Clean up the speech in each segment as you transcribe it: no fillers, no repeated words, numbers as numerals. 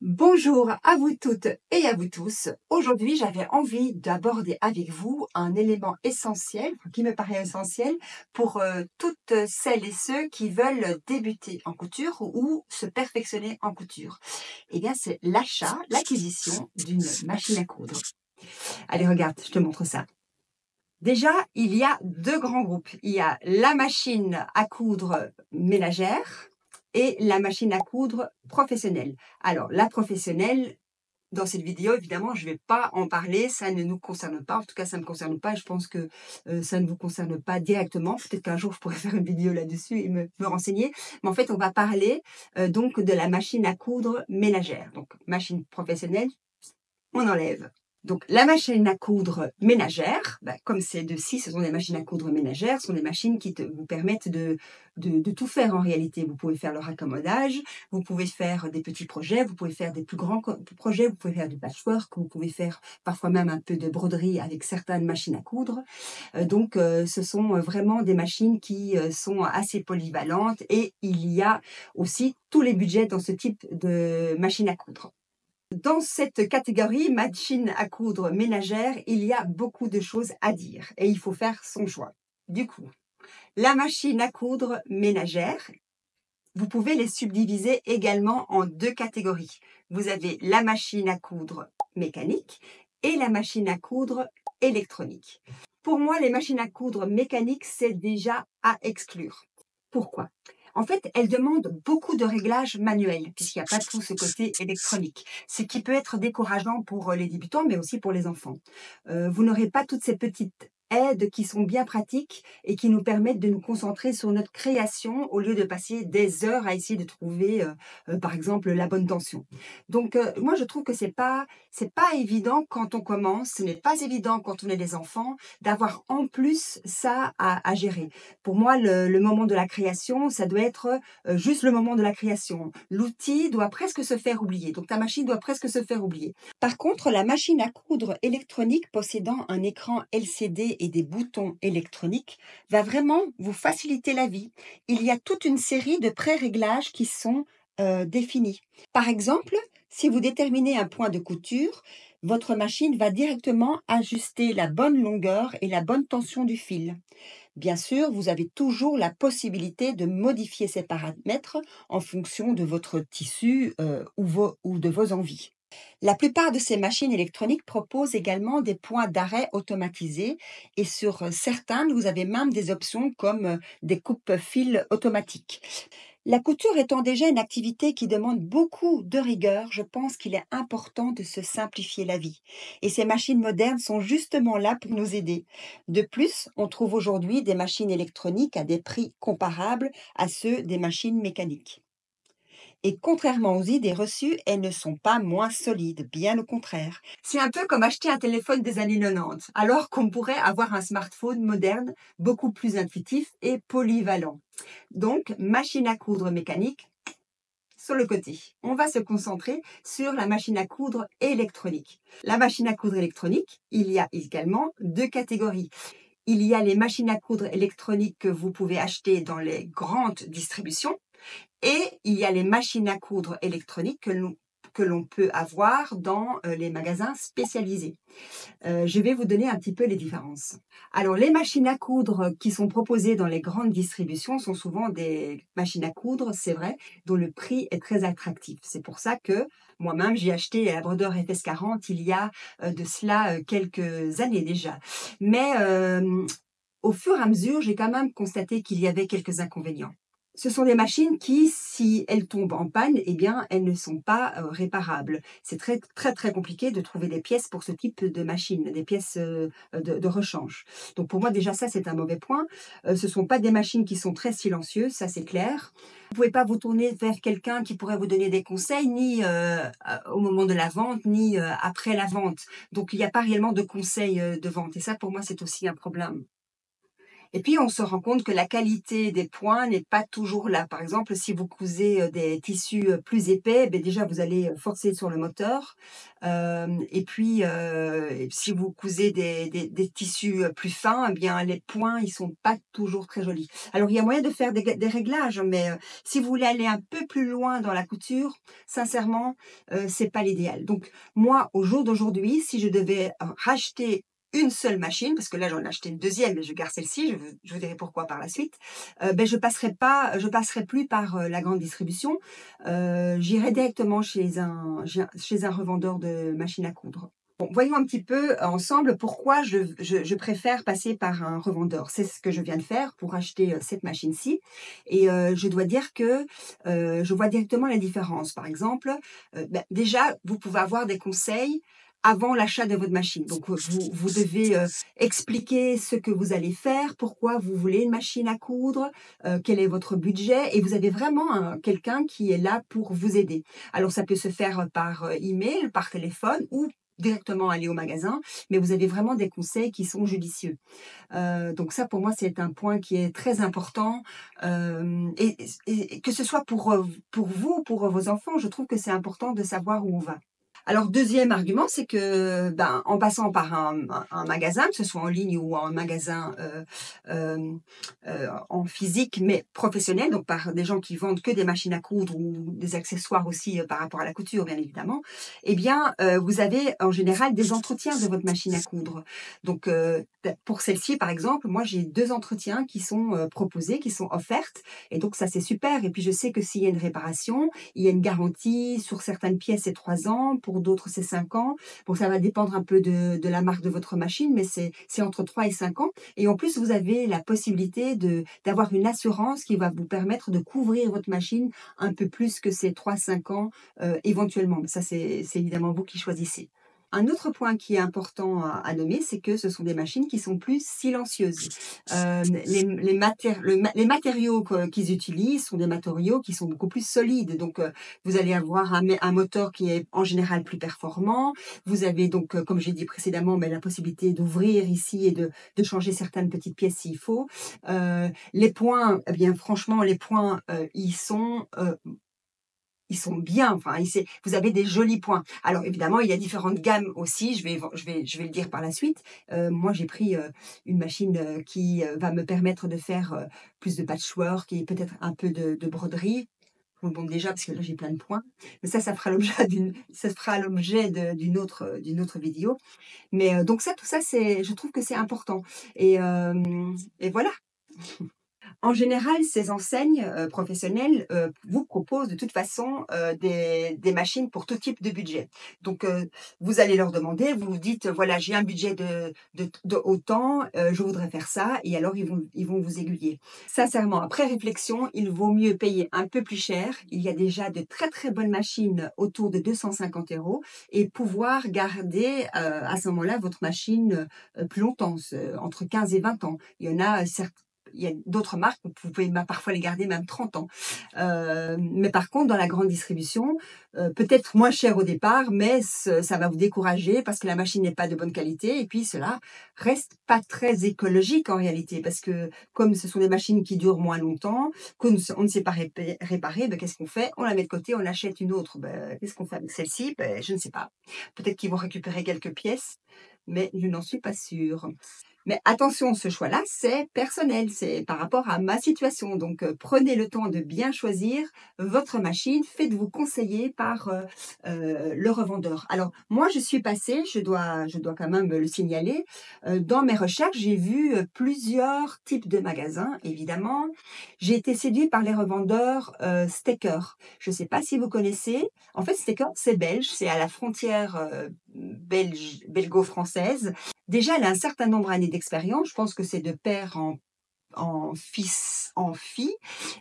Bonjour à vous toutes et à vous tous. Aujourd'hui, j'avais envie d'aborder avec vous un élément essentiel, qui me paraît essentiel pour toutes celles et ceux qui veulent débuter en couture ou se perfectionner en couture. Eh bien, c'est l'achat, l'acquisition d'une machine à coudre. Allez, regarde, je te montre ça. Déjà, il y a deux grands groupes. Il y a la machine à coudre ménagère et la machine à coudre professionnelle. Alors, la professionnelle, dans cette vidéo, évidemment, je ne vais pas en parler, ça ne nous concerne pas. En tout cas, ça ne me concerne pas. Je pense que ça ne vous concerne pas directement. Peut-être qu'un jour, je pourrais faire une vidéo là-dessus et me renseigner. Mais en fait, on va parler donc de la machine à coudre ménagère. Donc, machine professionnelle, on enlève. Donc, la machine à coudre ménagère, comme c'est de scie, ce sont des machines à coudre ménagères, ce sont des machines qui vous permettent de tout faire en réalité. Vous pouvez faire le raccommodage, vous pouvez faire des petits projets, vous pouvez faire des plus grands projets, vous pouvez faire du patchwork, vous pouvez faire parfois même un peu de broderie avec certaines machines à coudre. Donc, ce sont vraiment des machines qui sont assez polyvalentes et il y a aussi tous les budgets dans ce type de machine à coudre. Dans cette catégorie machine à coudre ménagère, il y a beaucoup de choses à dire et il faut faire son choix. Du coup, la machine à coudre ménagère, vous pouvez les subdiviser également en deux catégories. Vous avez la machine à coudre mécanique et la machine à coudre électronique. Pour moi, les machines à coudre mécaniques, c'est déjà à exclure. Pourquoi ? En fait, elles demandent beaucoup de réglages manuels, puisqu'il n'y a pas tout ce côté électronique, ce qui peut être décourageant pour les débutants, mais aussi pour les enfants. Vous n'aurez pas toutes ces petites aides qui sont bien pratiques et qui nous permettent de nous concentrer sur notre création au lieu de passer des heures à essayer de trouver, par exemple, la bonne tension. Donc, moi, je trouve que c'est pas évident quand on commence, ce n'est pas évident quand on est des enfants d'avoir en plus ça à gérer. Pour moi, le moment de la création, ça doit être juste le moment de la création. L'outil doit presque se faire oublier. Donc, ta machine doit presque se faire oublier. Par contre, la machine à coudre électronique possédant un écran LCD et des boutons électroniques va vraiment vous faciliter la vie. Il y a toute une série de pré-réglages qui sont définis. Par exemple, si vous déterminez un point de couture, votre machine va directement ajuster la bonne longueur et la bonne tension du fil. Bien sûr, vous avez toujours la possibilité de modifier ces paramètres en fonction de votre tissu ou de vos envies. La plupart de ces machines électroniques proposent également des points d'arrêt automatisés et sur certaines, vous avez même des options comme des coupes-fils automatiques. La couture étant déjà une activité qui demande beaucoup de rigueur, je pense qu'il est important de se simplifier la vie. Et ces machines modernes sont justement là pour nous aider. De plus, on trouve aujourd'hui des machines électroniques à des prix comparables à ceux des machines mécaniques. Et contrairement aux idées reçues, elles ne sont pas moins solides, bien au contraire. C'est un peu comme acheter un téléphone des années 90, alors qu'on pourrait avoir un smartphone moderne, beaucoup plus intuitif et polyvalent. Donc, machine à coudre mécanique sur le côté. On va se concentrer sur la machine à coudre électronique. La machine à coudre électronique, il y a également deux catégories. Il y a les machines à coudre électroniques que vous pouvez acheter dans les grandes distributions et il y a les machines à coudre électroniques que l'on peut avoir dans les magasins spécialisés. Je vais vous donner un petit peu les différences. Alors, les machines à coudre qui sont proposées dans les grandes distributions sont souvent des machines à coudre, c'est vrai, dont le prix est très attractif. C'est pour ça que moi-même, j'ai acheté la Brodeur FS40 il y a de cela quelques années déjà. Mais au fur et à mesure, j'ai quand même constaté qu'il y avait quelques inconvénients. Ce sont des machines qui, si elles tombent en panne, eh bien, elles ne sont pas réparables. C'est très, très, très compliqué de trouver des pièces pour ce type de machine, des pièces de rechange. Donc, pour moi, déjà, ça, c'est un mauvais point. Ce ne sont pas des machines qui sont très silencieuses, ça, c'est clair. Vous ne pouvez pas vous tourner vers quelqu'un qui pourrait vous donner des conseils, ni au moment de la vente, ni après la vente. Donc, il n'y a pas réellement de conseils de vente. Et ça, pour moi, c'est aussi un problème. Et puis, on se rend compte que la qualité des points n'est pas toujours là. Par exemple, si vous cousez des tissus plus épais, ben déjà, vous allez forcer sur le moteur. Et puis, si vous cousez des tissus plus fins, eh bien, les points, ils sont pas toujours très jolis. Alors, il y a moyen de faire des réglages, mais si vous voulez aller un peu plus loin dans la couture, sincèrement, c'est pas l'idéal. Donc, moi, au jour d'aujourd'hui, si je devais racheter une seule machine, parce que là j'en ai acheté une deuxième, mais je garde celle-ci, je vous dirai pourquoi par la suite, ben je passerai plus par la grande distribution, j'irai directement chez un revendeur de machines à coudre. Bon, voyons un petit peu ensemble pourquoi je préfère passer par un revendeur. C'est ce que je viens de faire pour acheter cette machine-ci. Et je dois dire que je vois directement la différence. Par exemple, ben, déjà, vous pouvez avoir des conseils avant l'achat de votre machine. Donc, vous devez expliquer ce que vous allez faire, pourquoi vous voulez une machine à coudre, quel est votre budget, et vous avez vraiment quelqu'un qui est là pour vous aider. Alors, ça peut se faire par email, par téléphone ou directement aller au magasin, mais vous avez vraiment des conseils qui sont judicieux. Donc ça, pour moi, c'est un point qui est très important. Et que ce soit pour vous, pour vos enfants, je trouve que c'est important de savoir où on va. Alors, deuxième argument, c'est que, ben, en passant par un magasin, que ce soit en ligne ou un magasin en physique, mais professionnel, donc par des gens qui vendent que des machines à coudre ou des accessoires aussi par rapport à la couture, bien évidemment, eh bien, vous avez en général des entretiens de votre machine à coudre. Donc, pour celle-ci, par exemple, moi, j'ai 2 entretiens qui sont proposés, qui sont offertes, et donc ça, c'est super. Et puis, je sais que s'il y a une réparation, il y a une garantie sur certaines pièces, c'est 3 ans, pour d'autres, c'est 5 ans. Bon, ça va dépendre un peu de la marque de votre machine, mais c'est entre 3 et 5 ans. Et en plus, vous avez la possibilité d'avoir une assurance qui va vous permettre de couvrir votre machine un peu plus que ces 3-5 ans éventuellement. Mais ça, c'est évidemment vous qui choisissez. Un autre point qui est important à nommer, c'est que ce sont des machines qui sont plus silencieuses. Les matériaux qu'ils utilisent sont des matériaux qui sont beaucoup plus solides. Donc, vous allez avoir un moteur qui est en général plus performant. Vous avez donc, comme j'ai dit précédemment, la possibilité d'ouvrir ici et de changer certaines petites pièces s'il faut. Les points, eh bien, franchement, les points, ils sont bien, enfin, vous avez des jolis points. Alors évidemment, il y a différentes gammes aussi, je vais le dire par la suite. Moi, j'ai pris une machine qui va me permettre de faire plus de patchwork et peut-être un peu de broderie. Bon, déjà, parce que là, j'ai plein de points. Mais ça fera l'objet d'une autre vidéo. Mais donc ça, tout ça, je trouve que c'est important. Et voilà. En général, ces enseignes professionnelles vous proposent de toute façon des machines pour tout type de budget. Donc, vous allez leur demander, vous vous dites, voilà, j'ai un budget de autant, je voudrais faire ça, et alors ils vont vous aiguiller. Sincèrement, après réflexion, il vaut mieux payer un peu plus cher. Il y a déjà de très très bonnes machines autour de 250 € et pouvoir garder à ce moment-là votre machine plus longtemps, entre 15 et 20 ans. Il y en a certes. Il y a d'autres marques, vous pouvez parfois les garder même 30 ans. Mais par contre, dans la grande distribution, peut-être moins cher au départ, mais ça va vous décourager parce que la machine n'est pas de bonne qualité. Et puis, cela reste pas très écologique en réalité, parce que comme ce sont des machines qui durent moins longtemps, qu'on on ne sait pas réparer, ben, qu'est-ce qu'on fait? On la met de côté, on achète une autre. Ben, qu'est-ce qu'on fait avec celle-ci? Ben, je ne sais pas. Peut-être qu'ils vont récupérer quelques pièces, mais je n'en suis pas sûre. Mais attention, ce choix-là, c'est personnel, c'est par rapport à ma situation. Donc, prenez le temps de bien choisir votre machine, faites-vous conseiller par le revendeur. Alors, moi, je suis passée, je dois quand même le signaler, dans mes recherches, j'ai vu plusieurs types de magasins, évidemment. J'ai été séduite par les revendeurs Staker. Je ne sais pas si vous connaissez. En fait, Staker, c'est belge, c'est à la frontière belgo-française. Déjà, elle a un certain nombre d'années d'expérience. Je pense que c'est de père en fils en fille.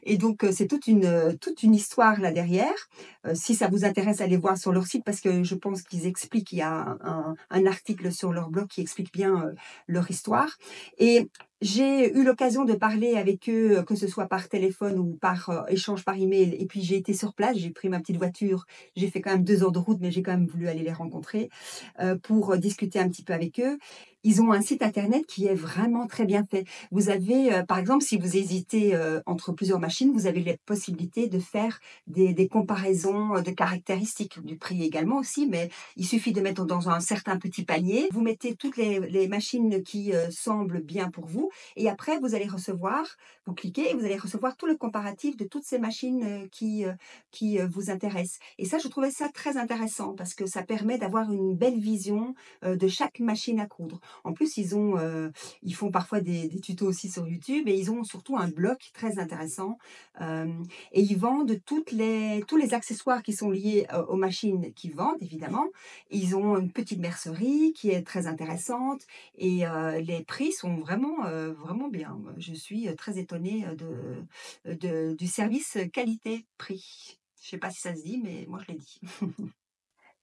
Et donc, c'est toute une histoire là derrière. Si ça vous intéresse, allez voir sur leur site parce que je pense qu'ils expliquent, il y a un article sur leur blog qui explique bien leur histoire. Et J'ai eu l'occasion de parler avec eux, que ce soit par téléphone ou par, échange par email et puis j'ai été sur place, j'ai pris ma petite voiture, j'ai fait quand même 2 heures de route, mais j'ai quand même voulu aller les rencontrer, pour, discuter un petit peu avec eux. Ils ont un site internet qui est vraiment très bien fait. Vous avez, par exemple, si vous hésitez, entre plusieurs machines, vous avez la possibilité de faire des comparaisons, de caractéristiques, du prix également aussi, mais il suffit de mettre dans un certain petit panier. Vous mettez toutes les machines qui, semblent bien pour vous et après vous allez recevoir, vous cliquez et vous allez recevoir tout le comparatif de toutes ces machines, qui vous intéressent. Et ça, je trouvais ça très intéressant parce que ça permet d'avoir une belle vision, de chaque machine à coudre. En plus, ils font parfois des tutos aussi sur YouTube et ils ont surtout un blog très intéressant, hem et ils vendent tous les accessoires qui sont liés, aux machines qu'ils vendent évidemment. Ils ont une petite mercerie qui est très intéressante et les prix sont vraiment, vraiment bien. Je suis, très étonnée, du service qualité-prix. Je ne sais pas si ça se dit, mais moi je l'ai dit.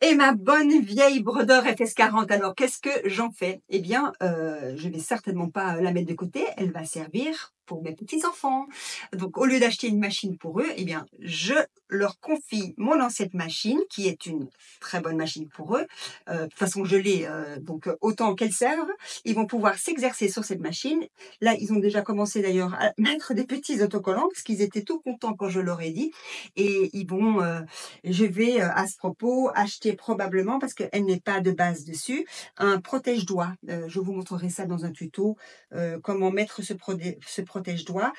Et ma bonne vieille Brodeur FS40, alors qu'est-ce que j'en fais? Eh bien, je vais certainement pas la mettre de côté, elle va servir pour mes petits-enfants. Donc au lieu d'acheter une machine pour eux, eh bien, je leur confie mon ancienne machine, qui est une très bonne machine pour eux. De toute façon, je l'ai, donc autant qu'elle serve. Ils vont pouvoir s'exercer sur cette machine. Là, ils ont déjà commencé d'ailleurs à mettre des petits autocollants, parce qu'ils étaient tout contents quand je leur ai dit et ils vont, je vais, à ce propos, acheter probablement, parce qu'elle n'est pas de base dessus, un protège-doigts. Je vous montrerai ça dans un tuto, comment mettre ce protège-doigts.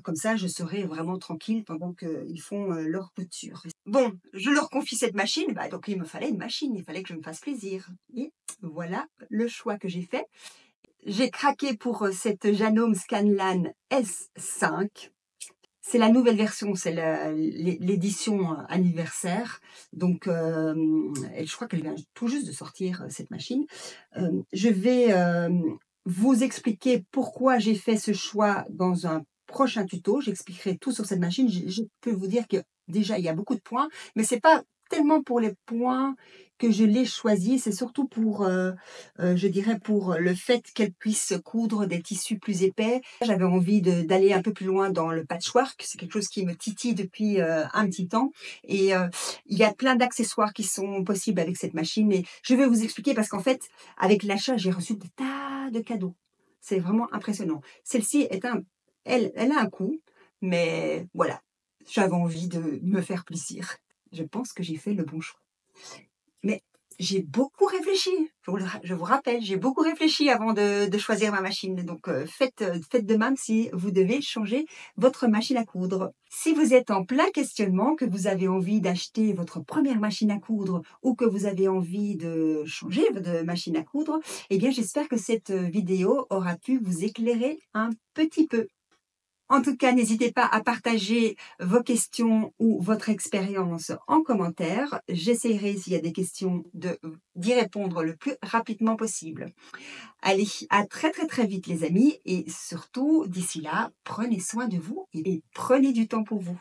Comme ça, je serai vraiment tranquille pendant qu'ils font, leur couture. Bon, je leur confie cette machine, bah, donc il me fallait une machine, il fallait que je me fasse plaisir et voilà le choix que j'ai fait. J'ai craqué pour, cette Janome Scanlan S5. C'est la nouvelle version, c'est l'édition anniversaire. Donc, et je crois qu'elle vient tout juste de sortir, cette machine. Je vais vous expliquer pourquoi j'ai fait ce choix dans un prochain tuto. J'expliquerai tout sur cette machine. Je peux vous dire que déjà, il y a beaucoup de points, mais c'est pas tellement pour les points que je l'ai choisi, c'est surtout pour, je dirais pour le fait qu'elle puisse coudre des tissus plus épais. J'avais envie d'aller un peu plus loin dans le patchwork, c'est quelque chose qui me titille depuis, un petit temps et il y a plein d'accessoires qui sont possibles avec cette machine et je vais vous expliquer parce qu'en fait, avec l'achat, j'ai reçu des tas de cadeaux. C'est vraiment impressionnant. Celle-ci est elle a un coût, mais voilà, j'avais envie de me faire plaisir. Je pense que j'ai fait le bon choix. Mais j'ai beaucoup réfléchi. Je vous rappelle, j'ai beaucoup réfléchi avant de choisir ma machine. Donc, faites de même si vous devez changer votre machine à coudre. Si vous êtes en plein questionnement, que vous avez envie d'acheter votre première machine à coudre ou que vous avez envie de changer de machine à coudre, eh bien, j'espère que cette vidéo aura pu vous éclairer un petit peu. En tout cas, n'hésitez pas à partager vos questions ou votre expérience en commentaire. J'essaierai, s'il y a des questions, d'y répondre le plus rapidement possible. Allez, à très très très vite les amis et surtout, d'ici là, prenez soin de vous et prenez du temps pour vous.